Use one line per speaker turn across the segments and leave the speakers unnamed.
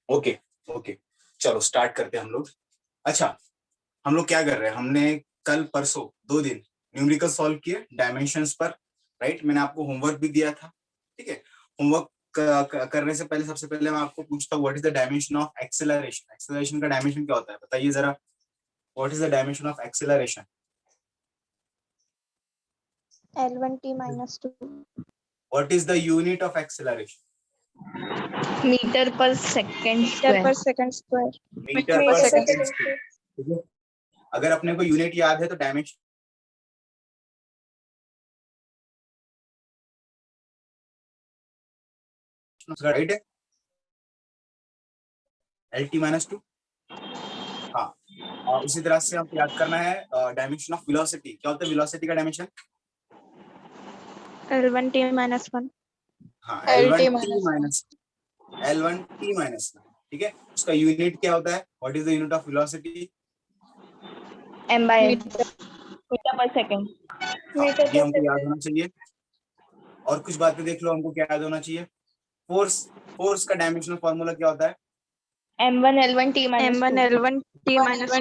Okay okay, चलो start करते हैं हम लोग। अच्छा, हम लोग क्या कर रहे हैं, हमने कल परसों 2 दिन न्यूमेरिकल सॉल्व किए डायमेंशंस पर, राइट। मैंने आपको होमवर्क भी दिया था, ठीक है। होमवर्क करने से पहले सबसे पहले मैं आपको पूछता हूँ, what is the dimension of acceleration. Acceleration का डायमेंशन क्या होता है बताइए जरा। What is the dimension of acceleration?
L1t minus 2.
What is the unit of acceleration?
Metre पर second
Meter
square.
per second square.
Metre पर सेकंड स्क्वायर, ठीक है। अगर अपने को यूनिट याद है तो डायमेंशन राइट है, LT माइनस 2। हाँ, और उसी तरह से हमको याद करना है डायमेंशन ऑफ वेलोसिटी। क्या होता है वेलोसिटी का डायमेंशन?
L1t minus 1.
हाँ,
LT
L1t minus L1t minus, ठीक है। उसका यूनिट क्या होता है? What is the unit of velocity?
m/s
Meter.
Metre पर सेकंड।
हाँ, ये हमको याद होना चाहिए। और कुछ बातें देख लो, हमको क्या याद होना चाहिए। फोर्स, फोर्स का डायमेंशनल फॉर्मूला क्या होता है?
m1 l1t minus 2
M1 L1t minus 2.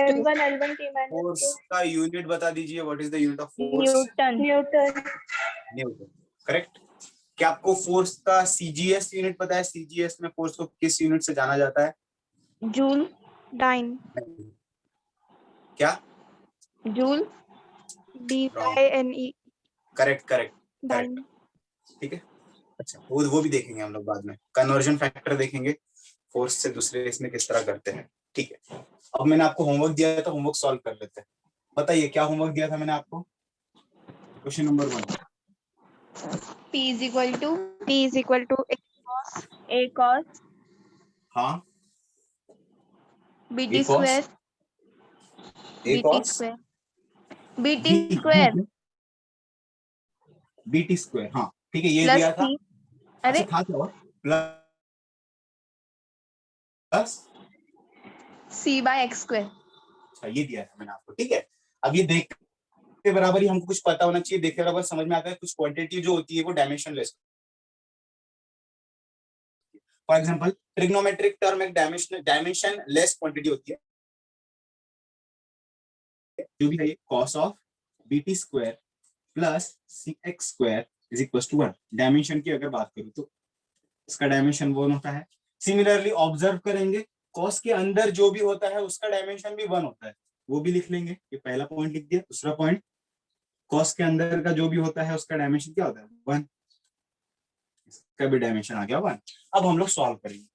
m1 l1t minus
force
2
का यूनिट बता दीजिए, what is the unit of force?
Newton.
Newton, correct. क्या आपको फोर्स का सीजीएस यूनिट पता है? सीजीएस में फोर्स को किस यूनिट से जाना जाता है?
जूल।
Dyne.
क्या?
Joule.
DYNE.
Correct correct
Dyne.
Correct, ठीक है। अच्छा, वो भी देखेंगे हम लोग बाद में। कन्वर्जन फैक्टर देखेंगे, फोर्स से दूसरे इसमें किस तरह करते हैं, ठीक है। अब मैंने आपको होमवर्क दिया था, होमवर्क सॉल्व कर लेते हैं। बताइए क्या होमवर्क दिया था मैंने आपको। Question number 1,
p is equal to
P is equal to A cos
a cos
हाँ,
bt
cos
square
a
BT
cos
square.
bt square
BT square, हाँ ठीक है, ये
प्लस
दिया था।
c।
अच्छा,
अरे
था क्या और plus,
c by x square।
अच्छा ये दिया था मैंने आपको, ठीक है। अब ये देख के बराबर ही हमको कुछ पता होना चाहिए, देख के बराबर समझ में आता है कुछ क्वांटिटी जो होती है वो dimensionless. For example trigonometric term एक डायमेंशन लेस क्वांटिटी होती है, जो भी है ये cos of BT square plus C X square is equal to 1। Dimension की अगर बात करूं तो इसका डायमेंशन 1 होता है। सिमिलरली ऑब्जर्व करेंगे, cos के अंदर जो भी होता है उसका डायमेंशन भी 1 होता है, वो भी लिख लेंगे। ये पहला पॉइंट लिख दिया। दूसरा पॉइंट, cos के अंदर का जो भी होता है उसका डायमेंशन क्या होता है? 1। इसका भी डायमेंशन आ गया 1। अब हम लोग सॉल्व करेंगे,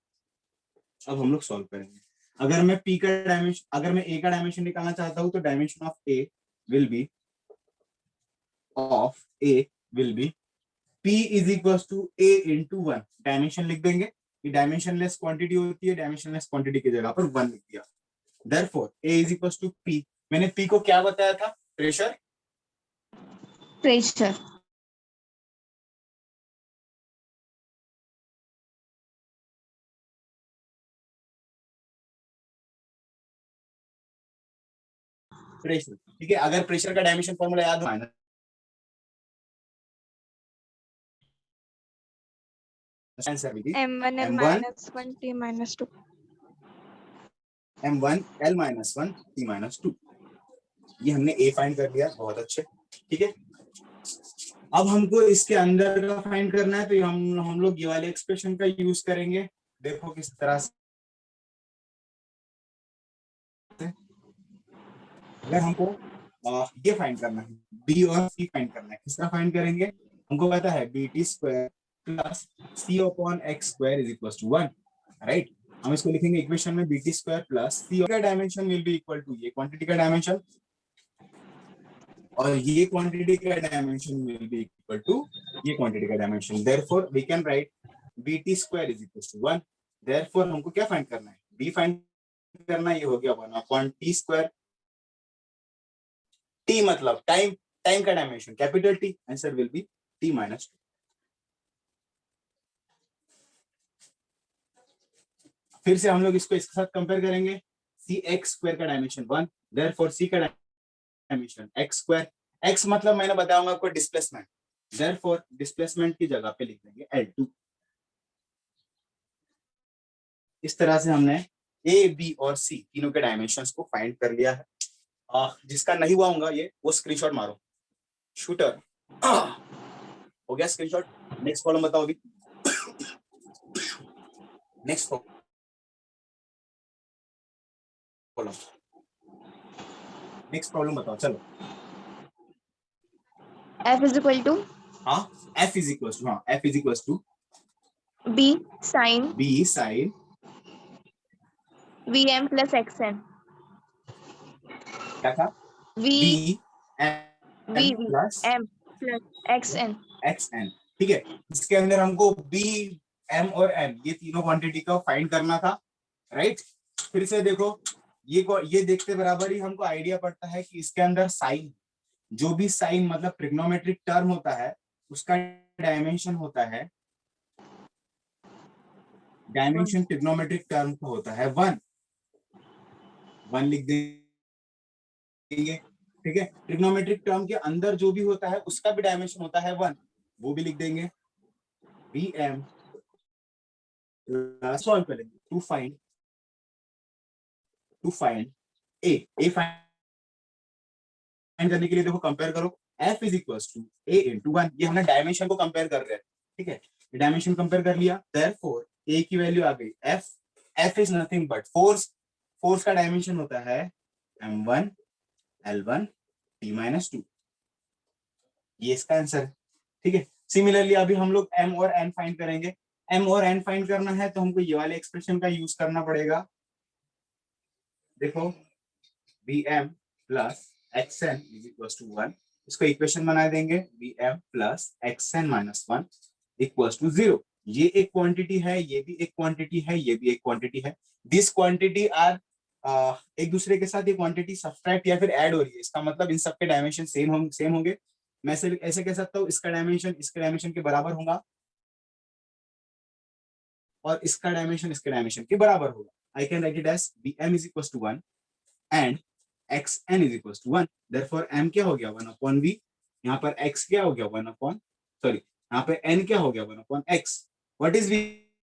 अगर मैं p का डायमेंशन, अगर मैं a का डायमेंशन निकालना चाहता हूं तो dimension of a will be p is equal to a into 1। Dimension लिख देंगे, ये डायमेंशनलेस क्वांटिटी होती है, डायमेंशनलेस क्वांटिटी की जगह पर 1 लिख दिया। Therefore a is equal to p। मैंने p को क्या बताया था? प्रेशर।
प्रेशर
प्रेशर, ठीक है। अगर प्रेशर का डायमेंशन फॉर्मूला याद हो, answer will be
M1 L
m1
minus 1T minus 2.
m1 l minus 1 t minus 2। ये हमने a फाइंड कर लिया, बहुत अच्छे, ठीक है। अब हमको इसके अंदर का फाइंड करना है, तो हम लोग ये वाले एक्सप्रेशन का यूज करेंगे। देखो किस तरह से, अगर हमको ये फाइंड करना है, बी और सी फाइंड करना है, किस तरह फाइंड करेंगे? हमको पता है BT square plus C upon X square is equal to 1, right. हम इसको लिखेंगे इक्वेशन में बीटी स्क्वायर प्लस सी का dimension will be equal to ये क्वांटिटी का डायमेंशन, और ये क्वांटिटी का dimension will be equal to ये क्वांटिटी का dimension. Therefore we can write BT square is equal to 1। Therefore हमको क्या फाइंड करना है? बी फाइंड करना है। ये हो गया 1 अपॉन टी स्क्वायर। टी मतलब टाइम, टाइम का dimension capital T, answer will be T minus 2। फिर से हम लोग इसको इसके साथ कंपेयर करेंगे। सी एक्स स्क्वायर का डायमेंशन 1, देयरफॉर सी का डायमेंशन एक्स स्क्वायर। एक्स मतलब मैंने बताऊंगा आपको डिस्प्लेसमेंट, देयरफॉर डिस्प्लेसमेंट की जगह पे लिख देंगे L2। इस तरह से हमने ए, बी और सी तीनों के डायमेंशंस को फाइंड कर लिया है। जिसका नहीं हुआ होगा ये वो स्क्रीनशॉट मारो। शूटर हो गया स्क्रीनशॉट। नेक्स्ट प्रॉब्लम बताओ अभी। नेक्स्ट प्रॉब्लम, नेक्स्ट प्रॉब्लम बताओ चलो।
F is equal to
हाँ, f इज इक्वल टू, हाँ f is equal to
B sin
b sine
VM plus XN.
क्या था,
V
b
V
m
V
plus
M plus XN.
xn। ठीक है, इसके अंदर हमको b, m और n ये तीनों क्वांटिटी का फाइंड करना था, राइट। फिर से देखो, ये देखते बराबर ही हमको आइडिया पड़ता है कि इसके अंदर साइन, जो भी साइन मतलब ट्रिग्नोमेट्रिक टर्म होता है उसका डायमेंशन होता है, डायमेंशन ट्रिग्नोमेट्रिक टर्म का होता है 1 लिख देंगे। ठीक है, ट्रिग्नोमेट्रिक टर्म के अंदर जो भी होता है उसका भी डायमेंशन होता है 1, वो भी लिख देंगे। bm सॉल्व करेंगे टू फाइंड a फाइंड करने के लिए देखो कंपेयर करो, f is equal to a into 1, ये हमने डायमेंशन को कंपेयर कर रहे हैं। ठीक है, डायमेंशन कंपेयर कर लिया, देयरफॉर a की वैल्यू आ गई f is nothing but force का डायमेंशन होता है m1 l1 t-2, ये इसका आंसर है। ठीक है, सिमिलरली अभी हम लोग m और n फाइंड करेंगे। m और n फाइंड करना है तो हमको ये वाले एक्सप्रेशन का यूज करना पड़ेगा। देखो bm plus xn is equal to 1, इसको इक्वेशन बना देंगे bm plus xn minus 1 equal to 0। ये एक क्वांटिटी है, ये भी एक क्वांटिटी है, ये भी एक क्वांटिटी है। दिस क्वांटिटी आर एक दूसरे के साथ ये क्वांटिटी सब्ट्रैक्ट या फिर ऐड हो रही है, इसका मतलब इन सबके डायमेंशन सेम होंगे। मैं सिर्फ ऐसे कह सकता हूँ इसका डायमेंशन इसके डायमेंशन के बराबर होगा और इसका डायमेंशन इसके डायमेंशन के बराबर होगा। I can write it as bm is equal to 1 and xn is equal to 1, therefore m क्या हो गया 1 अपॉन v, यहाँ पर x क्या हो गया 1 अपॉन, सॉरी यहाँ पे n क्या हो गया 1 upon x। What is v?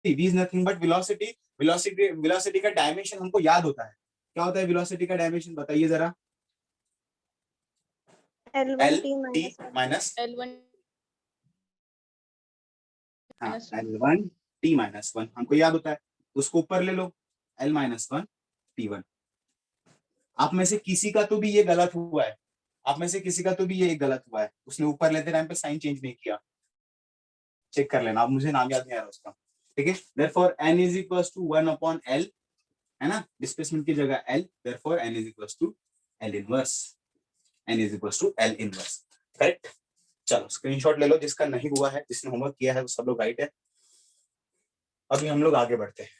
v is nothing but velocity. Velocity का डायमेंशन हमको याद होता है, क्या होता है वेलोसिटी का डायमेंशन बताइए जरा।
L1
l
T
t
minus 1.
Minus,
L1
हाँ
minus 1.
l1 t माइनस 1 हमको याद होता है, उसको ऊपर ले लो l माइनस 1 t1। आप में से किसी का तो भी ये गलत हुआ है, आप में से किसी का तो भी ये गलत हुआ है, उसने ऊपर लेते टाइम पे साइन चेंज नहीं किया, चेक कर लेना। अब मुझे नाम याद नहीं आ रहा उसका। ठीक है, therefore n is equals to 1 upon l, है ना, डिस्प्लेसमेंट की जगह l, therefore n is equals to l inverse, n is equals to l inverse. Correct. चलो स्क्रीनशॉट ले लो, जिसका नहीं हुआ है, जिसने होमवर्क किया है वो सब लोग राइट है। अभी हम लोग आगे बढ़ते हैं,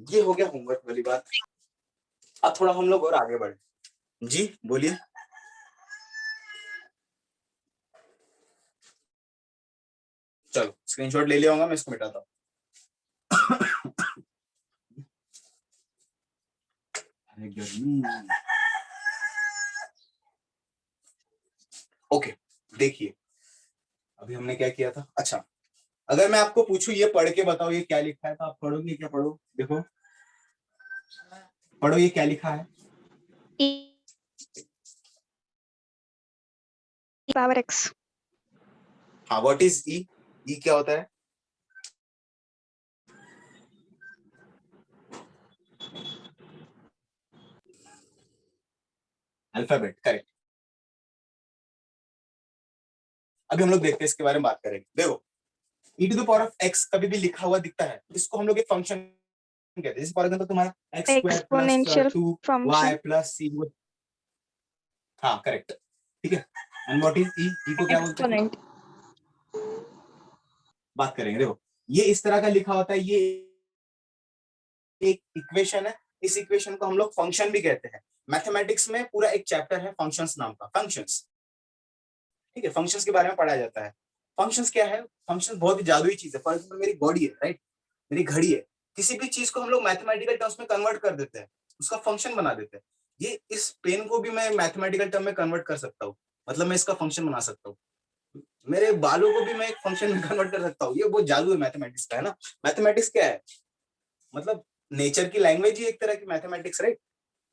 ये हो गया होमवर्क वाली बात। अब थोड़ा हम लोग और आगे बढ़े। जी बोलिए। चलो स्क्रीनशॉट ले लिया होगा, मैं इसको मिटाता हूँ। ओके, देखिए अभी हमने क्या किया था। अच्छा, अगर मैं आपको पूछूं ये पढ़ के बताओ ये क्या लिखा है, तो आप पढ़ोगे क्या? पढ़ो, देखो पढ़ो ये क्या लिखा है।
E power x.
हाँ, व्हाट इज ई? ई क्या होता है? Alphabet, correct. अभी हम लोग देखते हैं, इसके बारे में बात करेंगे। देखो e to the power of x कभी भी लिखा हुआ दिखता है, इसको हम लोग एक फंक्शन कहते हैं। जैसे फॉर एग्जांपल तुम्हारा x square plus
Exponential
2y
function.
Plus c, हाँ करेक्ट। ठीक है, एंड व्हाट इज ई? ई को क्या बोलते हैं?
Exponent.
बात करेंगे। देखो ये इस तरह का लिखा होता है, ये एक इक्वेशन है, इस इक्वेशन को हम लोग फंक्शन भी कहते हैं। मैथमेटिक्स में पूरा एक चैप्टर है फंक्शंस नाम का, फंक्शंस। ठीक है, फंक्शंस के बारे में पढ़ाया जाता है। फंक्शंस क्या है? फंक्शंस बहुत ही जादुई चीज है। फॉर एग्जांपल मेरी बॉडी है, राइट, मेरी घड़ी है, किसी भी चीज को हम लोग मैथमेटिकल टर्म्स में कन्वर्ट कर देते हैं, उसका फंक्शन बना देते हैं। ये इस पेन को भी मैं मैथमेटिकल टर्म में कन्वर्ट कर सकता हूँ, मतलब मैं इसका फंक्शन बना सकता हूँ। मेरे बालों को भी मैं एक फंक्शन में कन्वर्ट कर सकता हूँ। ये बहुत जादू है मैथमेटिक्स का, है ना। मैथमेटिक्स क्या है? मतलब नेचर की लैंग्वेज ही एक तरह की मैथमेटिक्स, राइट?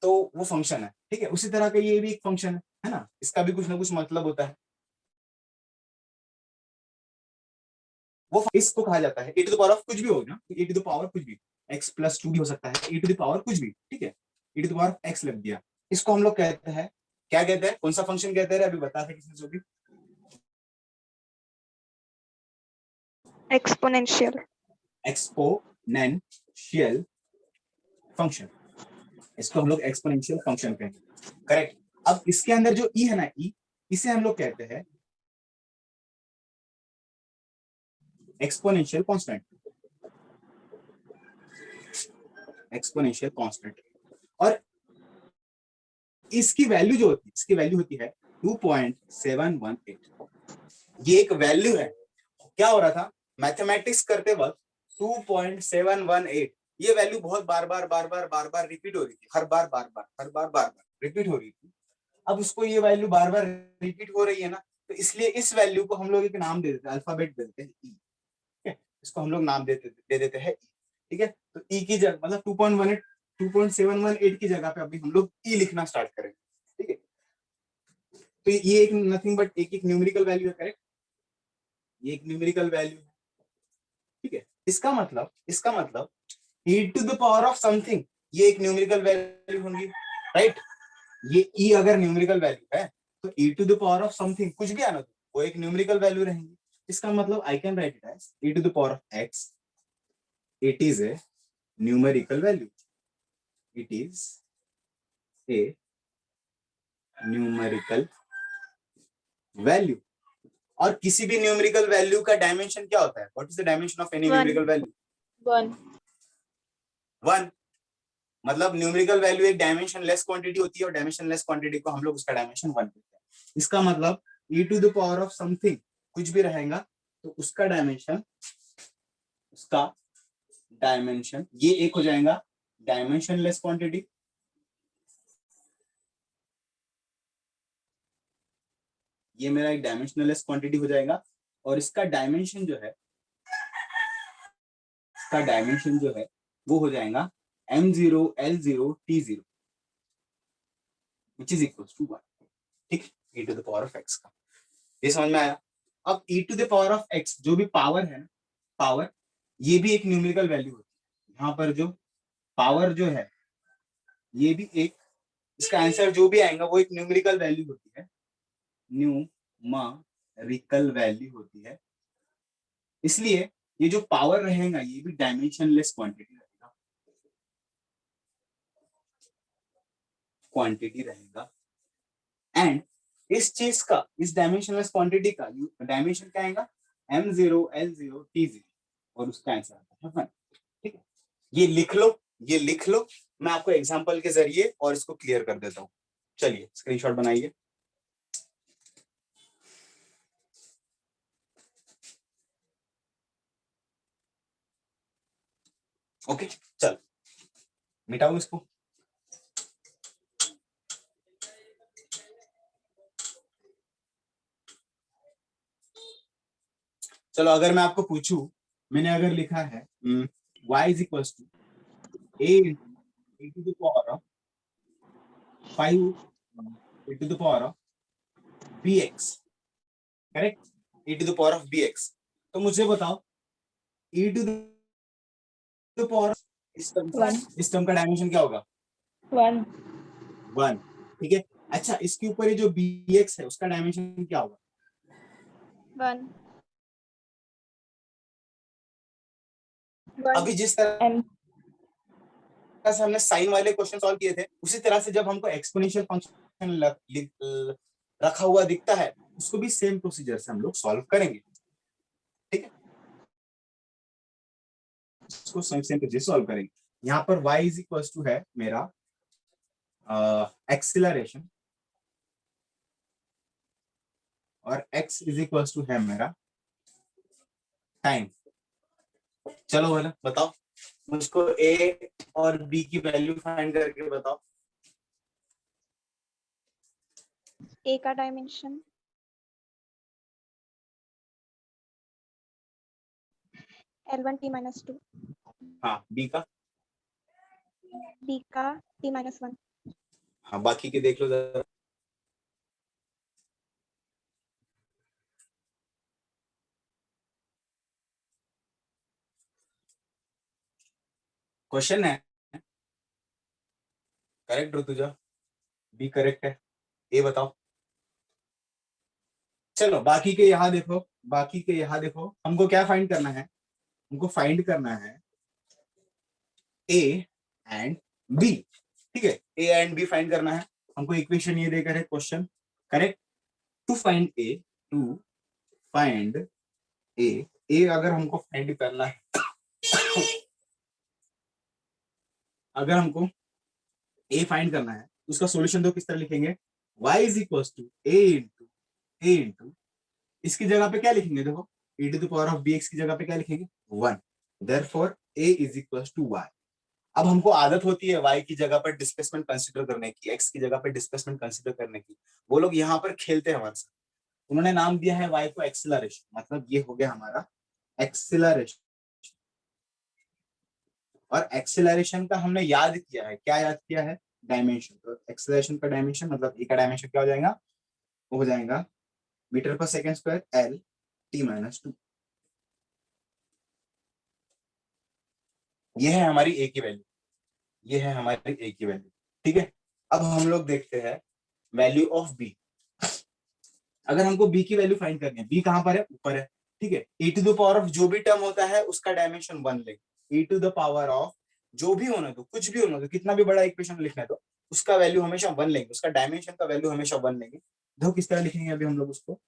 तो वो फंक्शन है, ठीक है। उसी तरह का ये भी एक फंक्शन है ना, इसका भी कुछ ना कुछ मतलब होता है। वो इसको कहा जाता है e to the power of कुछ भी हो ना, e टू द पावर कुछ भी, x प्लस 2 भी हो सकता है, e टू द पावर कुछ भी, ठीक है। e to the power x लग दिया, इसको हम लोग कहते हैं, क्या कहते हैं, कौन सा फंक्शन कहते हैं, अभी बता थे किसने जो भी?
exponential.
एक्सपोनेंशियल फंक्शन, इसको हम लोग एक्सपोनेंशियल फंक्शन कहेंगे, करेक्ट। अब इसके अंदर जो e है ना, e, इसे हम लोग कहते हैं एक्सपोनेंशियल कांस्टेंट, एक्सपोनेंशियल कांस्टेंट। और इसकी वैल्यू जो होती है, इसकी वैल्यू होती है 2.718। ये एक वैल्यू है। क्या हो रहा था मैथमेटिक्स करते वक्त, 2.718, ये वैल्यू बहुत बार बार रिपीट हो रही थी, हर बार बार रिपीट हो रही थी। अब उसको ये वैल्यू बार बार रिपीट हो रही है ना, तो इसलिए इस वैल्यू को हम लोग एक नाम दे देते हैं, अल्फाबेट दे देते हैं ई, ठीक है। इसको हम लोग नाम दे देते हैं ई, ठीक है। तो ई की जगह मतलब 2.718 की जगह पे अभी हम लोग ई लिखना स्टार्ट करेंगे, ठीक है। तो ये एक नथिंग बट एक न्यूमेरिकल वैल्यू है, करेक्ट। ये एक न्यूमेरिकल वैल्यू है, ठीक है। इसका मतलब e to the power of something, ये एक न्यूमेरिकल वैल्यू होंगी, राइट। ये e अगर न्यूमेरिकल वैल्यू है तो e to the power of something कुछ भी आना तो वो एक न्यूमेरिकल वैल्यू रहेंगी। इसका मतलब I can write it as e to the power of x, it is a numerical value, it is a numerical value. और किसी भी न्यूमेरिकल वैल्यू का डायमेंशन क्या होता है, what is the dimension of any numerical value?
1.
1। मतलब numerical value एक dimensionless quantity होती है, और डायमेंशन लेस क्वांटिटी को हम लोग उसका डायमेंशन 1 कहते हैं। इसका मतलब e to the power of something कुछ भी रहेगा तो उसका डायमेंशन ये एक हो जाएगा डायमेंशन लेस क्वांटिटी, ये मेरा एक डायमेंशनलेस क्वांटिटी हो जाएगा। और इसका डायमेंशन जो है वो हो जाएगा m0 l0 t0 which is equals to 1, ठीक, e to the power of x का। ये समझ में आया? अब e to the power of x जो भी पावर है ना, पावर ये भी एक न्यूमेरिकल वैल्यू होती है। यहाँ पर जो पावर जो है ये भी एक, इसका आंसर जो भी आएगा वो एक न्यूमेरिकल वैल्यू होती है, न्यूमेरिकल वैल्यू होती है। इसलिए ये जो पावर रहेगा ये भी डायमेंशनलेस क्वांटिटी रहेगा। एंड इस चीज का, इस डायमेंशनलेस क्वांटिटी का डायमेंशन क्या आएगा, m0 l0 t0, और उसका आंसर आता है 1, ठीक है। ये लिख लो, मैं आपको एग्जांपल के जरिए और इसको क्लियर कर देता हूं। चलिए स्क्रीनशॉट बनाइए। ओके, चल मिटाओ इसको। चलो अगर मैं आपको पूछूं, मैंने अगर लिखा है y is equal to a to the power of 5 to the power of bx, correct, e to the power of bx। तो मुझे बताओ e टू द पावर इस टर्म का डायमेंशन क्या होगा?
1.
1, ठीक है। अच्छा इसके ऊपर ये जो bx है उसका डायमेंशन क्या होगा?
1.
अभी जिस तरह से हमने साइन वाले क्वेश्चन सॉल्व किए थे, उसी तरह से जब हमको एक्सपोनेंशियल फंक्शन रखा हुआ दिखता है उसको भी सेम प्रोसीजर से हम लोग सॉल्व करेंगे, ठीक है। इसको सेम प्रोसीजर सॉल्व करेंगे। यहाँ पर y इज इक्वल टू है मेरा एक्सीलरेशन, और x इज इक्वल टू है मेरा टाइम। चलो बोला बताओ मुझको a और b की वैल्यू फाइंड करके बताओ।
A का डायमेंशन L1 t minus 2,
हाँ, b का
b का t-1।
हाँ, बाकी के देख लो जरा। क्वेश्चन है करेक्ट ऋतुजा, बी करेक्ट है, ए बताओ। चलो बाकी के यहाँ देखो, बाकी के यहाँ देखो, हमको क्या फाइंड करना है, हमको फाइंड करना है ए एंड बी। ठीक है, ए एंड बी फाइंड करना है हमको। इक्वेशन ये देकर है question, correct. To find A, to find A, A अगर हमको फाइंड करना है अगर हमको ए फाइंड करना है तो उसका सॉल्यूशन तो किस तरह लिखेंगे, y is equal to a into इसकी जगह पे क्या लिखेंगे, देखो e to the power of bx की जगह पे क्या लिखेंगे 1, therefore a is equal to y। अब हमको आदत होती है y की जगह पर डिस्प्लेसमेंट कंसीडर करने की, x की जगह पर डिस्प्लेसमेंट कंसीडर करने की। वो लोग यहाँ पर खेलते हैं हमारे साथ, उन्होंने नाम दिया है y को एक्सेलरेशन, मतलब ये हो गया हमारा एक्सेलरेशन। और एक्सेलरेशन का हमने याद किया है, क्या याद किया है, डायमेंशन। तो एक्सेलरेशन का डायमेंशन मतलब ए का डायमेंशन क्या हो जाएगा, वो हो जाएगा मीटर पर सेकेंड स्क्वायर एल t-2। ये है हमारी ए की वैल्यू, ये है हमारी ए की वैल्यू। ठीक है, अब हम लोग देखते हैं वैल्यू ऑफ बी। अगर हमको बी की वैल्यू फाइंड करनी है, बी कहां पर है, ऊपर है। ठीक है, e to the power of जो भी टर्म होता है उसका डायमेंशन 1 लेंगे। e to the power of जो भी होने दो, कुछ भी होने दो, कितना भी बड़ा इक्वेशन लिखने दो, उसका वैल्यू हमेशा 1 लेंगे, उसका डायमेंशन का वैल्यू हमेशा 1 लेंगे। देखो किस तरह लिखेंगे अभी हम लोग उसको,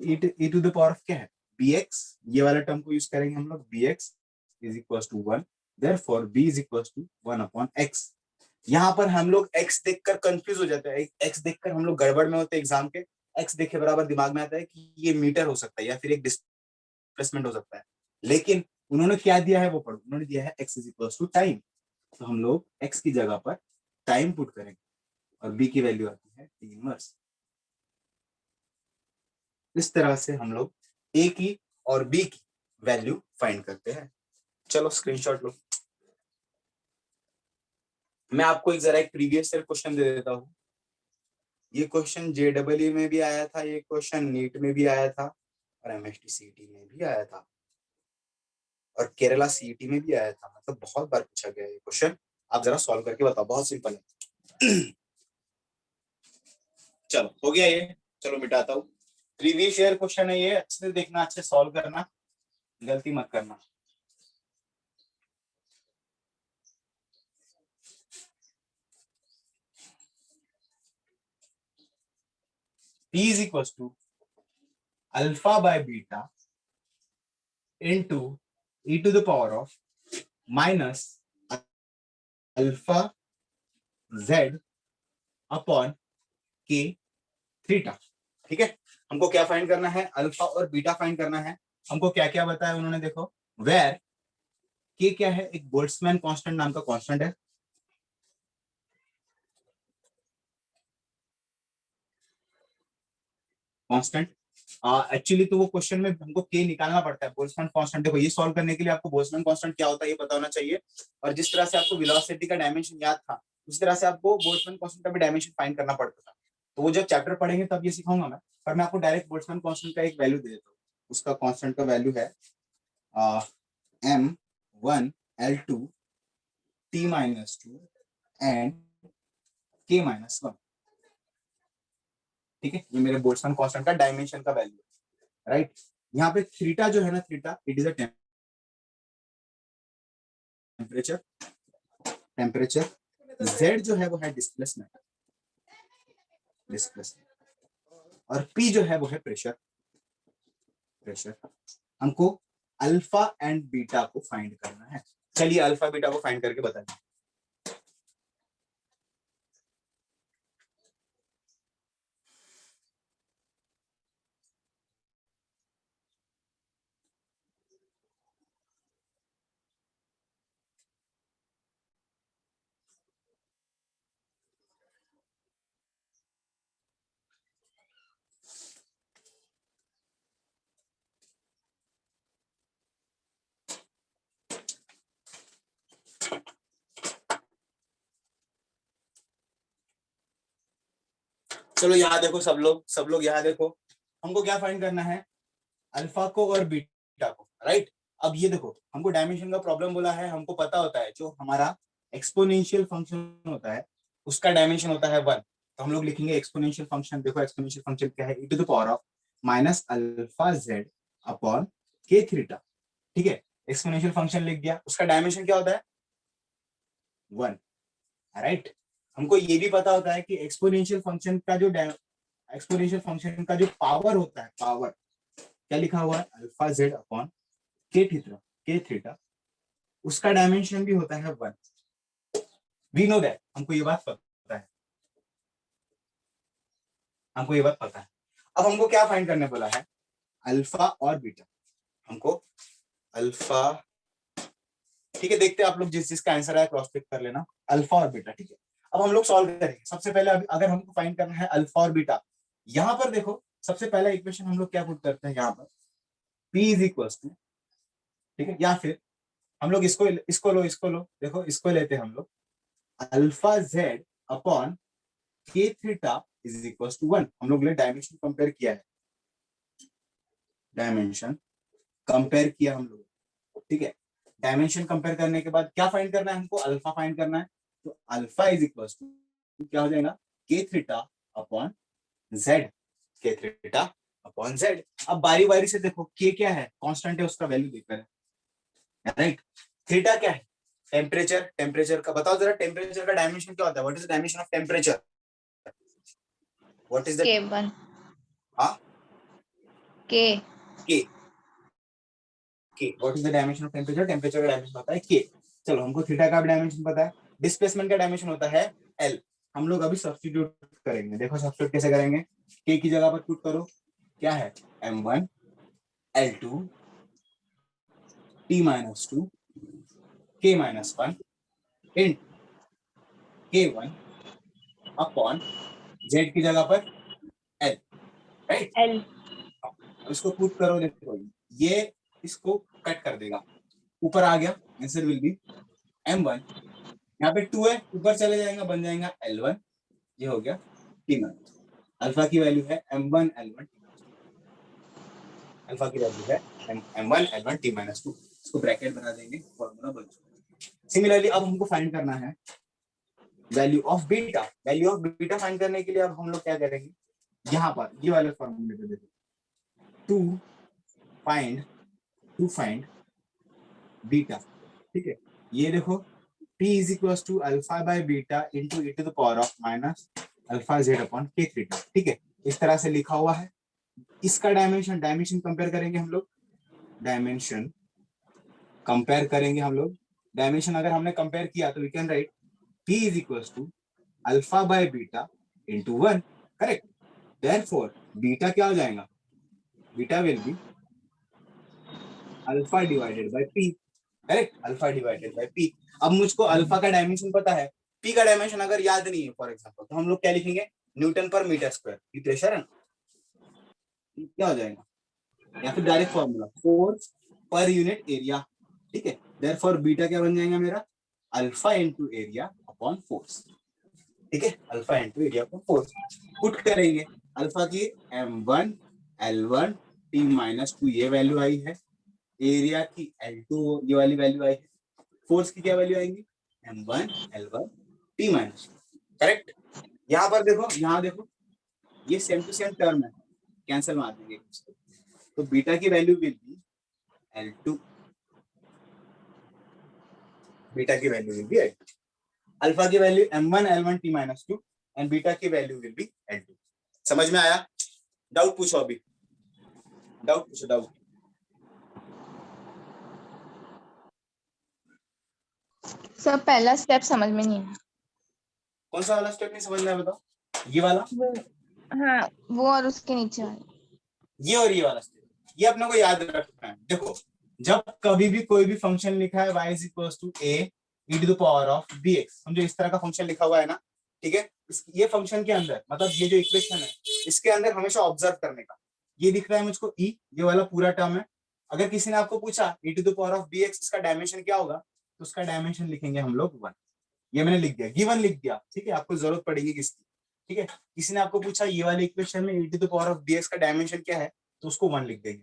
e to the power of क्या है bx, ये वाला टर्म को यूज करेंगे हम लोग, bx is equal to 1, therefore b is equal to 1 upon x। यहाँ पर हम लोग x देखकर कंफ्यूज हो जाते हैं, x देखकर हम लोग गड़बड़ में होते हैं एग्जाम के। x देखे बराबर दिमाग में आता है कि ये मीटर हो सकता है या फिर एक डिस्प्लेसमेंट हो सकता है, लेकिन उन्होंने क्या दिया है वो पढ़ो, उन्होंने दिया है x is equal to time. तो हम लोग x की जगह पर टाइम पुट करेंगे और b की वैल्यू आती है t इनवर्स। इस तरह से हम लोग a की और b की वैल्यू फाइंड करते हैं। चलो स्क्रीनशॉट लो। मैं आपको एक प्रीवियस ईयर क्वेश्चन दे देता हूँ। ये क्वेश्चन JEE में भी आया था, ये क्वेश्चन नीट में भी आया था, और MST CET में भी आया था, और केरला CET में भी आया था। मतलब बहुत बार पूछा गया ये क्वेश्चन। आप जरा सॉल्व करके बताओ, बहुत सिंपल है। चलो हो गया ये, चलो मिटाता हूँ। प्रीवियस ईयर क्वेश्चन है ये, अच्छे से देखना, अच्छे सॉल्व करना, गलती मत करना। P is equals to alpha by beta into e to the power of minus alpha z upon k theta. ठीक है, हमको क्या फाइंड करना है, अल्फा और बीटा फाइंड करना है। हमको क्या क्या बताया उन्होंने, देखो वेयर के क्या है, एक बोल्ट्जमैन कांस्टेंट नाम का कांस्टेंट है। कांस्टेंट एक्चुअली तो वो क्वेश्चन में हमको के निकालना पड़ता है, बोल्ट्जमैन कांस्टेंट। देखो ये सॉल्व करने के लिए आपको बोल्ट्जमैन कांस्टेंट क्या होता है ये पता होना चाहिए, और जिस तरह से आपको वेलोसिटी का डायमेंशन याद था उस तरह से आपको बोल्ट्जमैन कांस्टेंट का भी डायमेंशन फाइंड करना पड़ता था। तो वो जब चैप्टर पढ़ेंगे तब ये सिखाऊंगा मैं, पर मैं आपको डायरेक्ट बोल्ट्जमैन कांस्टेंट का एक वैल्यू दे देता हूँ। उसका कांस्टेंट का वैल्यू है M1L2 T-2 एंड K-1। ठीक है, ये मेरे बोल्ट्जमैन कांस्टेंट का डायमेंशन का वैल्यू है, राइट। यहाँ पे थीटा जो है ना, theta it is a temperature, temperature. z जो है वो है डिस्प्लेसमेंट, डिस्प्लेसमेंट, और p जो है वो है प्रेशर, प्रेशर। हमको अल्फा एंड बीटा को फाइंड करना है। चलिए अल्फा बीटा को फाइंड करके बताइए। चलो यहाँ देखो सब लोग यहाँ देखो, हमको क्या फाइंड करना है, अल्फा को और बीटा को, राइट। अब ये देखो हमको डायमेंशन का प्रॉब्लम बोला है, हमको पता होता है जो हमारा एक्सपोनेंशियल फंक्शन होता है उसका डायमेंशन होता है 1। तो हम लोग लिखेंगे एक्सपोनेंशियल फंक्शन, देखो एक्सपोनेंशियल फंक्शन क्या है, e to the power of minus alpha z upon k theta, ठीक है। एक्सपोनेंशियल फंक्शन लिख दिया, उसका डायमेंशन क्या होता है 1, राइट। हमको ये भी पता होता है कि एक्सपोनेंशियल फंक्शन का जो पावर होता है, पावर क्या लिखा हुआ है, alpha z upon k theta, उसका डायमेंशन भी होता है 1। वी नो दैट, हमको ये बात पता है, हमको ये बात पता है। अब हमको क्या फाइंड करने बोला है, अल्फा और बीटा। हमको अल्फा, ठीक है, देखते हैं आप लोग जिस जिसका आंसर है क्रॉस चेक कर लेना, अल्फा और बीटा, ठीक है। अब हम लोग सॉल्व करेंगे। सबसे पहले अगर हमको फाइंड करना है अल्फा और बीटा, यहां पर देखो सबसे पहला इक्वेशन हम लोग क्या पुट करते हैं यहाँ पर, P इज इक्वल टू, ठीक है, या फिर हम लोग इसको लो, देखो इसको लेते हैं हम लोग, alpha z upon k theta is equal to 1। हम लोग ने डायमेंशन कंपेयर किया है, डायमेंशन कंपेयर किया हम लोग, ठीक है। डायमेंशन कंपेयर करने के बाद क्या फाइंड करना है हमको, अल्फा फाइंड करना है। तो अल्फा इज इक्वल टू क्या हो जाएगा, के थीटा अपॉन जेड, के थीटा अपॉन जेड। अब बारी बारी से देखो, के क्या है, कांस्टेंट है, उसका वैल्यू देखकर, राइट। थीटा क्या है, टेम्परेचर, टेम्परेचर का बताओ जरा, टेम्परेचर का डायमेंशन क्या होता है, what is the dimension of temperature, what is the
K1
हाँ
K
के के what is the dimension of temperature, temperature का डायमेंशन होता है के। चलो हमको थीटा का भी डायमेंशन पता है, डिस्प्लेसमेंट का डायमेंशन होता है एल। हम लोग अभी सब्स्टिट्यूट करेंगे, देखो सब्स्टिट्यूट कैसे करेंगे, के की जगह पर पुट करो, क्या है m1 l2 t-2 k-1 इन k1 अपॉन z की जगह पर l, राइट।
L
इसको पुट करो, देखो ये इसको कट कर देगा, ऊपर आ गया, आंसर विल बी m1, यहाँ पे 2 है, ऊपर चले जाएगा, बन जाएगा l1, ये हो गया t-। अल्फा की वैल्यू है m1 l1, अल्फा की वैल्यू है m1 l1 t-2, इसको ब्रैकेट बना देंगे, फॉर्मूला बन चुका। सिमिलरली अब हमको फाइंड करना है value of beta. Value of beta find करने के लिए अब हम लोग क्या करेंगे, यहाँ पर ये वाले फॉर्मूले पे देखो, टू फाइंड बीटा, ठीक है। ये देखो P is equal to alpha by beta into e to the power of minus alpha z upon k theta, ठीक है, इस तरह से लिखा हुआ है। इसका डायमेंशन कंपेयर करेंगे हम लोग, डायमेंशन कंपेयर करेंगे हम लोग, डायमेंशन अगर हमने कंपेयर किया तो we can write P is equal to alpha by beta into 1, correct. Therefore beta क्या हो जाएगा, beta will be alpha divided by P, correct, alpha divided by P। अब मुझको अल्फा का डायमेंशन पता है, P का डायमेंशन अगर याद नहीं है फॉर एग्जांपल, तो हम लोग क्या लिखेंगे, न्यूटन पर मीटर स्क्वायर, ये प्रेशर है ना, क्या हो जाएगा, या फिर direct formula force per unit area, ठीक है। देयरफॉर बीटा क्या बन जाएगा मेरा, alpha into area upon force, ठीक है, alpha into area upon force. Put करेंगे अल्फा की m1 l1 t-2 ये वैल्यू आई है, एरिया की l2 ये वाली वैल्यू आई है, फोर्स की क्या वैल्यू आएंगी m1 l1 t-2, करेक्ट। यहाँ पर देखो, यहाँ देखो ये सेम टू सेम टर्म है, कैंसिल मार देंगे, तो बीटा की value will be l2, beta की value will be l2, alpha की value m1 l1 t-2 and beta की वैल्यू विल बी l2। समझ में आया, डाउट पूछो, अभी डाउट पूछो, डाउट।
सर पहला स्टेप समझ में नहीं आया।
कौन सा वाला स्टेप नहीं समझ में आया बताओ, ये वाला,
हाँ वो और उसके नीचे वाला,
ये और ये वाला स्टेप, ये अपने को याद रखना है। देखो जब कभी भी कोई भी फंक्शन लिखा है y is equal to a e to the power of bx, समझो इस तरह का फंक्शन लिखा हुआ है ना, ठीक है। ये फंक्शन के अंदर मतलब ये जो इक्वेशन है इसके अंदर हमेशा ऑब्जर्व करने का, ये दिख रहा है मुझको e, ये वाला पूरा टर्म है। अगर किसी ने आपको पूछा e to the power of bx इसका डायमेंशन क्या होगा, तो उसका डायमेंशन लिखेंगे हम लोग 1, ये मैंने लिख दिया, गिवन लिख दिया, ठीक है। आपको जरूरत पड़ेगी किसकी, ठीक है, किसी ने आपको पूछा ये वाले इक्वेशन में e to the power of bx का डायमेंशन क्या है, तो उसको 1 लिख देंगे।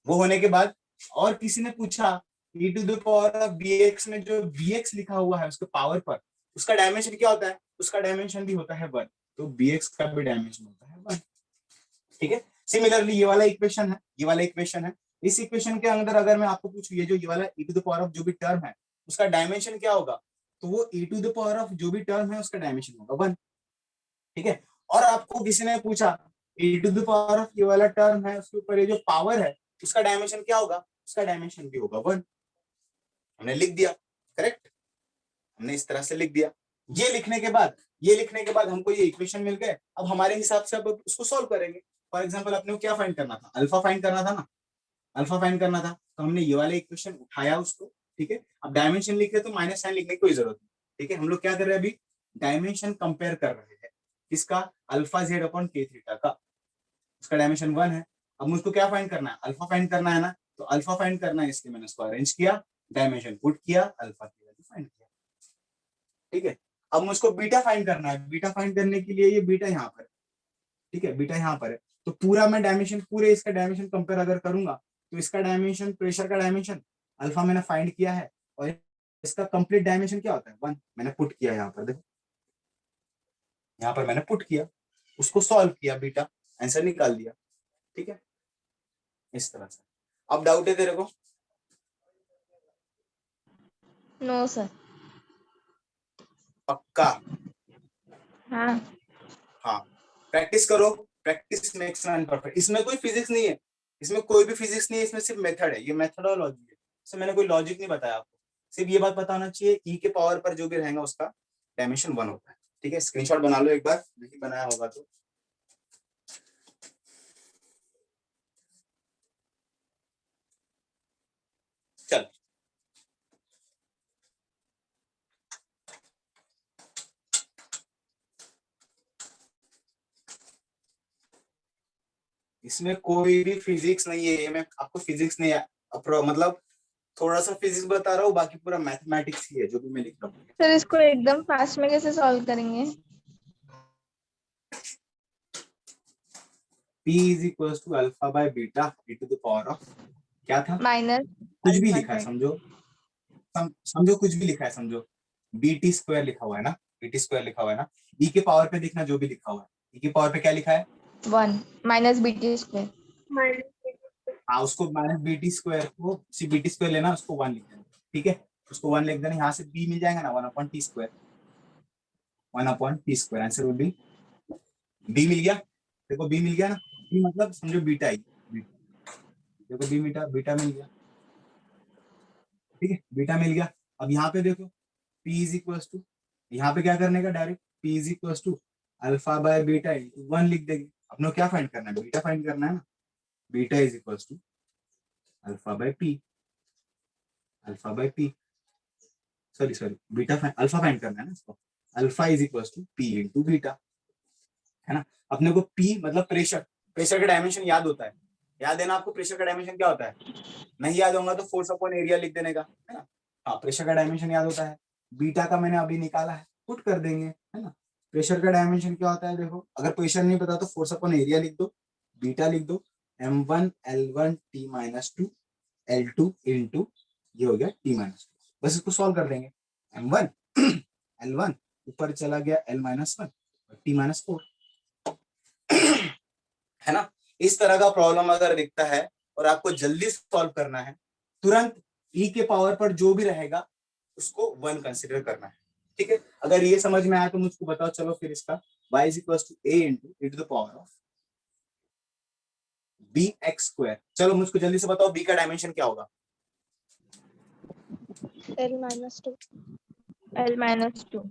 वो होने के बाद और किसी ने पूछा e to the power of bx में जो bx लिखा हुआ है उसके पावर पर, उसका डायमेंशन क्या होता है, उसका डायमेंशन भी होता है 1, तो bx का भी डायमेंशन होता है 1। ठीक है, सिमिलरली ये वाला इक्वेशन है, ये वाला इक्वेशन है, इस इक्वेशन के अंदर अगर मैं आपको पूछूं ये जो ये वाला e to the power of जो भी टर्म है उसका डायमेंशन क्या होगा, तो वो e to the power of जो भी टर्म है उसका डायमेंशन होगा 1। ठीक है, और आपको किसी ने पूछा e to the power of ये वाला टर्म है उसके ऊपर ये जो पावर है उसका डायमेंशन क्या होगा, उसका डायमेंशन भी होगा 1। हमने लिख दिया, करेक्ट, हमने इस तरह से लिख दिया। ये लिखने के बाद, ये लिखने के बाद हमको ये इक्वेशन मिल गए। अब हमारे हिसाब से अब उसको सॉल्व करेंगे। फॉर एग्जांपल अपने को क्या फाइंड करना था, अल्फा फाइंड करना था ना, अल्फा फाइंड करना था, तो हमने ये वाला इक्वेशन उठाया उसको। ठीक है, अब डायमेंशन लिख रहे तो माइनस साइन लिखने की कोई जरूरत नहीं। ठीक है, हम लोग क्या कर रहे हैं अभी, डायमेंशन कंपेयर कर रहे हैं, किसका, alpha z upon k theta का, उसका डायमेंशन 1 है। अब मुझको क्या फाइंड करना है, अल्फा फाइंड करना है ना, तो अल्फा फाइंड करना है, इसलिए मैंने उसको अरेंज किया, डायमेंशन पुट किया, अल्फा की वैल्यू फाइंड किया। ठीक है, अब मुझको बीटा फाइंड करना है, बीटा फाइंड करने के लिए ये बीटा यहाँ पर है। ठीक है, बीटा यहाँ पर है, तो पूरा मैं डायमेंशन, पूरे इसका डायमेंशन कंपेयर अगर करूंगा तो इसका डायमेंशन, प्रेशर का डायमेंशन अल्फा मैंने फाइंड किया है, और इसका कंप्लीट डायमेंशन क्या होता है 1, मैंने पुट किया यहाँ पर, देखो यहाँ पर मैंने पुट किया, उसको सॉल्व किया, बीटा आंसर निकाल दिया। ठीक है, इस तरह से। अब डाउट है तेरे को?
No sir.
पक्का?
हाँ।
हाँ, प्रैक्टिस करो, प्रैक्टिस मेक्स मैन परफेक्ट। इसमें कोई फिजिक्स नहीं है, इसमें कोई भी फिजिक्स नहीं है, इसमें सिर्फ मेथड है, ये मेथडोलॉजी है। इसमें मैंने कोई लॉजिक नहीं बताया आपको, सिर्फ ये बात पता होना चाहिए ई के पावर पर जो भी रहेगा उसका डायमेंशन 1 होता है। ठीक है, स्क्रीनशॉट बना लो एक बार, नहीं बनाया होगा तो। चल, इसमें कोई भी फिजिक्स नहीं है, मैं आपको फिजिक्स नहीं है, मतलब थोड़ा सा फिजिक्स बता रहा हूँ, बाकी पूरा मैथमेटिक्स ही है जो भी मैं लिख रहा हूँ।
सर इसको एकदम फास्ट में कैसे सॉल्व करेंगे?
P is equal to alpha by beta e to the power of, क्या था,
माइनस
कुछ भी
अल्फा
लिखा है,
जेड।
समझो, समझो कुछ भी लिखा है, समझो बीटी स्क्वायर लिखा हुआ है ना, बीटी स्क्वायर लिखा हुआ है ना, ई के पावर पे देखना जो भी लिखा हुआ है, ई के पावर पे क्या लिखा है,
1 माइनस बीटी स्क्वायर।
हाँ उसको माइनस बीटी स्क्वायर को, सी बीटी स्क्वायर लेना, उसको 1 लिख देना। ठीक है, उसको 1 लिख देना, यहाँ से बी मिल जाएगा ना, 1 upon T square, 1 upon T square, answer would be, B मिल गया, देखो बी मिल गया ना, बी मतलब समझो बीटा ही, देखो बी बीटा, बीटा मिल गया। ठीक है, बीटा मिल गया। अब यहाँ पे देखो P इज इक्वल टू, यहाँ पे क्या करने का, direct P is equal to alpha by beta into 1 लिख देंगे। अपने को क्या फाइंड करना है, बीटा फाइंड करना है ना, beta is equal to alpha by p, alpha by p, sorry sorry, beta find, alpha find करना है ना इसको, alpha is equal to p into beta, है ना। अपने को P मतलब प्रेशर, प्रेशर का डायमेंशन याद होता है, याद है ना आपको, प्रेशर का डायमेंशन क्या होता है, नहीं याद होगा तो फोर्स अपॉन एरिया लिख देने का, है ना। हाँ, प्रेशर का डायमेंशन याद होता है, बीटा का मैंने अभी निकाला है, पुट कर देंगे, है ना। प्रेशर का डायमेंशन क्या होता है, देखो अगर प्रेशर नहीं पता तो फोर्स अपॉन एरिया लिख दो, बीटा लिख दो, m1 l1 t minus two l2 into, ये हो गया t माइनस टू, बस इसको सॉल्व कर देंगे, m1 l1 ऊपर चला गया l माइनस वन और t माइनस फोर, है ना। इस तरह का प्रॉब्लम अगर दिखता है और आपको जल्दी सॉल्व करना है, तुरंत e के पावर पर जो भी रहेगा उसको 1 कंसीडर करना है। ठीक है, अगर ये समझ में आया तो मुझको बताओ, चलो फिर इसका y is equal to a into e to the power of bx square, चलो मुझको जल्दी से बताओ b का डायमेंशन क्या होगा,
L-2
L-2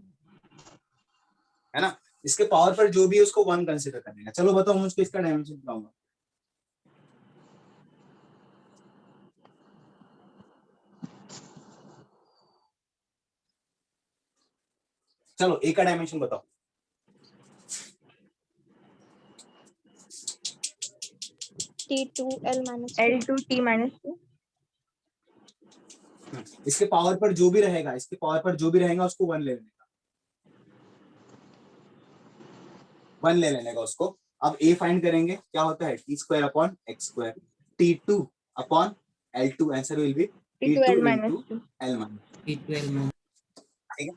है ना। इसके पावर पर जो भी है उसको 1 कंसीडर करना है। चलो बताओ मुझको इसका डायमेंशन क्या होगा, चलो a का डायमेंशन बताओ,
T2 L-2
L2 T minus 2
इसके पावर पर जो भी रहेगा, इसके पावर पर जो भी रहेगा उसको 1 ले लेने का, 1 ले लेने का उसको। अब a फाइंड करेंगे, क्या होता है t square upon x square, t2 upon l2, answer will be
T2
t2
L
into
minus 2.
l minus.
T12
ठीक है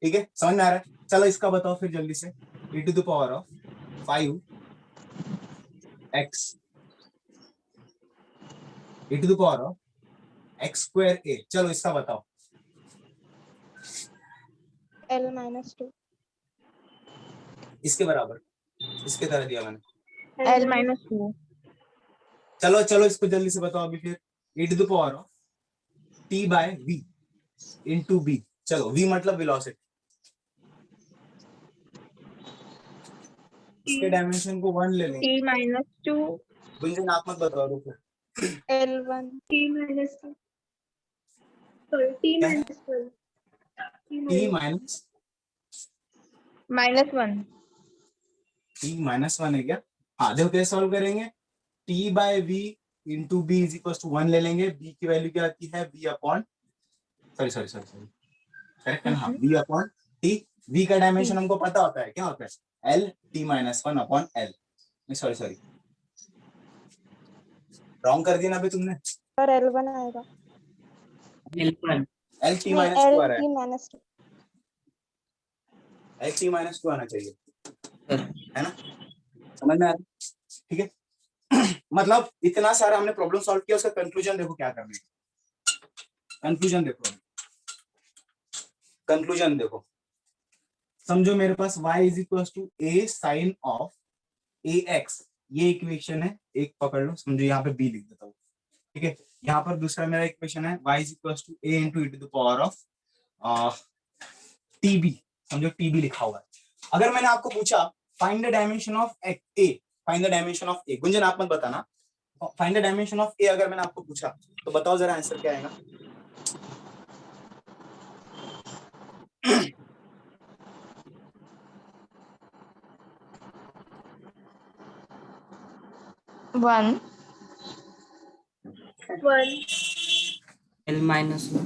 ठीक है, समझ में आ रहा है? चलो इसका बताओ फिर जल्दी से, e to the power of 5x e to the power of x square a, चलो इसका बताओ।
L minus 2.
इसके बराबर, इसके तरह दिया मैंने।
L minus 2.
चलो चलो इसको जल्दी से बताओ अभी फिर, e to the power of t by v into b, चलो v मतलब वेलोसिटी, इसके डायमेंशन को 1 ले लेंगे।
T minus 2.
गुंजन आप मत बताओ, रुको।
L1.
T minus 2. Sorry, T
क्या है?
minus 12.
t minus
Minus 1.
t minus 1 है क्या? हाँ देखो कैसे सॉल्व करेंगे, t by v into b is equal to 1 ले लेंगे। b की वैल्यू क्या आती है, v अपॉन सॉरी करेक्ट है ना, हाँ v अपॉन t। v का डायमेंशन हमको पता होता है, क्या होता है, l t minus 1 upon l। Sorry wrong कर दिया ना अभी तुमने,
और L1 आएगा।
L1
l t
नहीं,
माइनस 2 आ रहा
L T minus 2.
है, l t माइनस 2 आना चाहिए,
सर
है ना? समझ में आ रहा है? ठीक है मतलब इतना सारा हमने प्रॉब्लम सॉल्व किया, उसका कंक्लूजन देखो क्या करना है। कंक्लूजन देखो, समझो मेरे पास y is equal to a sine of ax, ये इक्वेशन है, एक पकड़ लो, समझो यहाँ पे b लिख देता हूँ। ठीक है, यहाँ पर दूसरा मेरा इक्वेशन है y is equal to a into e to the power of tb, समझो tb लिखा हुआ है। अगर मैंने आपको पूछा find the dimension of a, find the dimension of a, Gunjan आप मत बताना, find the dimension of a अगर मैंने आपको पूछा तो बताओ जरा आंसर क्या आएगा।
One.
1.
L minus 1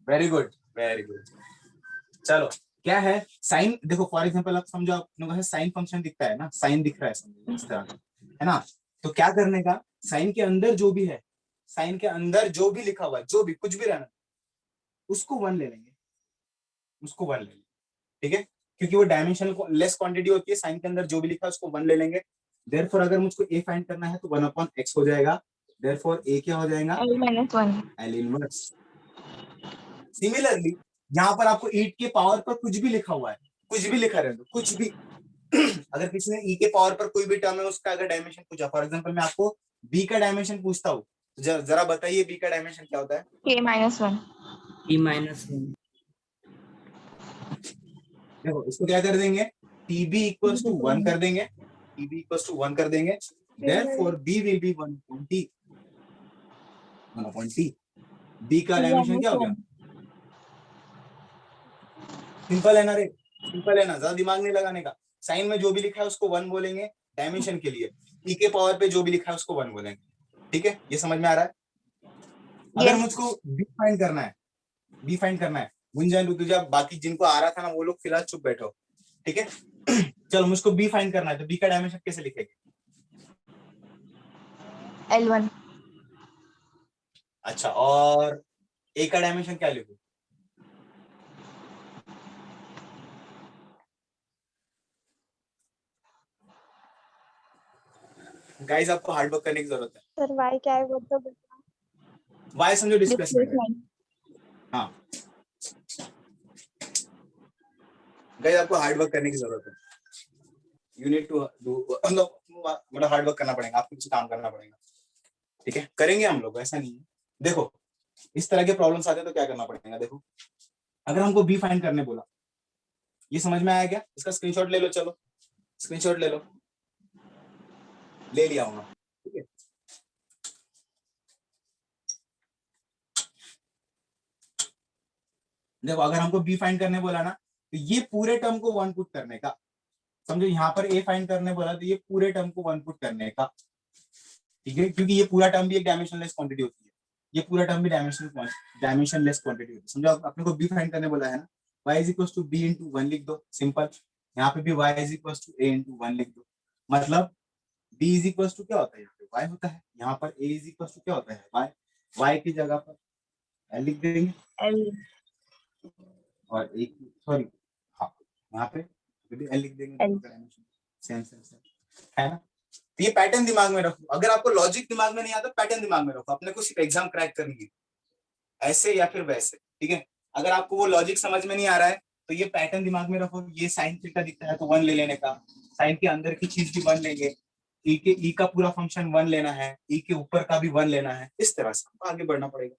very good चलो क्या है साइन, देखो फॉर एग्जांपल आप समझो, आप लोगों को साइन फंक्शन दिखता है ना, साइन दिख रहा है समझो इस तरह का, है ना? तो क्या करने का, साइन के अंदर जो भी है, साइन के अंदर जो भी लिखा हुआ है, जो भी कुछ भी रहना, उसको 1 ले लेंगे, ठीक है, क्योंकि वो डायमेंशन को लेस क्वांटिटी होती है, साइन के अंदर जो भी लिखा है उसको 1 ले लेंगे। देयरफॉर अगर मुझको a फाइंड करना है तो 1 अपॉन x हो जाएगा, देयरफॉर a क्या हो जाएगा,
L minus 1.
L inverse. Similarly यहाँ पर आपको ईट के पावर पर कुछ भी लिखा हुआ है, कुछ भी लिखा रहने दो, कुछ भी अगर किसी ने ई के पावर पर कोई भी टर्म है उसका अगर डायमेंशन पूछा, फॉर एग्जांपल मैं आपको बी का डायमेंशन पूछता हूँ, जरा बताइए बी का डायमेंशन क्या होता है।
K minus 1.
T minus 1
देखो इसको क्या कर देंगे, tb इक्वल्स टू 1 कर देंगे, tb इक्वल्स टू 1 कर देंगे, therefore b will be 1 upon t। b का डायमेंशन क्या हो गया, सिंपल है ना रे, सिंपल है ना, ज्यादा दिमाग नहीं लगाने का। साइन में जो भी लिखा है उसको 1 बोलेंगे डायमेंशन के लिए, e के पावर पे जो भी लिखा है उसको 1 बोलेंगे। ठीक है, ये समझ में आ रहा है? अगर
Yes.
मुझको b फाइंड करना है, गुंजन ऋतुजा बाकी जिनको आ रहा था ना वो लोग फिलहाल चुप बैठो, ठीक है चलो मुझको b फाइंड करना है तो b का डायमेंशन कैसे लिखेंगे,
L1.
अच्छा, और a का डायमेंशन क्या लिखूं, गाइस आपको हार्ड वर्क करने की जरूरत है।
सर y क्या है वो तो बताओ।
y समझो डिस्प्लेसमेंट है,
Displacement.
हाँ गाइस आपको हार्ड वर्क करने की जरूरत है, यू नीड टू डू, मतलब हार्ड वर्क करना पड़ेगा, आपको कुछ काम करना पड़ेगा, ठीक है, करेंगे हम लोग, ऐसा नहीं है। देखो इस तरह के प्रॉब्लम्स आते हैं तो क्या करना पड़ेगा, देखो अगर हमको बी फाइंड करने बोला, ये समझ में आया क्या, इसका स्क्रीनशॉट ले लो, चलो स्क्रीनशॉट ले लो, ले लिया होगा, ठीक है। देखो अगर हमको बी फाइंड करने बोला ना तो ये पूरे टर्म को 1 पुट करने का, समझो यहाँ पर ए फाइंड करने बोला तो ये पूरे टर्म को 1 पुट करने का, ठीक है, क्योंकि ये पूरा टर्म भी एक डायमेंशनलेस क्वांटिटी होती है, ये पूरा टर्म भी डायमेंशनलेस क्वांटिटी होती है। समझो अपने को बी फाइंड करने बोला है ना, y is equal to b into 1 लिख दो, सिंपल, यहाँ पे भी y is equal to a into 1 लिख दो, मतलब b इज इक्वल टू क्या होता है, यहाँ पे y होता है, यहाँ पर a इज इक्वल टू क्या होता है y की जगह पर l लिख देंगे,
L.
और एक सॉरी हाँ यहाँ पे l लिख देंगे,
L.
सेम है ना। तो ये पैटर्न दिमाग में रखो, अगर आपको लॉजिक दिमाग में नहीं आता पैटर्न दिमाग में रखो, अपने को सिर्फ एग्जाम क्रैक करनी है ऐसे या फिर वैसे, ठीक है। अगर आपको वो लॉजिक समझ में नहीं आ रहा है तो ये पैटर्न दिमाग में रखो, ये साइन थीटा दिखता है तो 1 ले लेने का, साइन के अंदर की चीज भी 1 लेंगे, ई का पूरा फंक्शन 1 लेना है, ई के ऊपर का भी 1 लेना है, इस तरह से आगे बढ़ना पड़ेगा।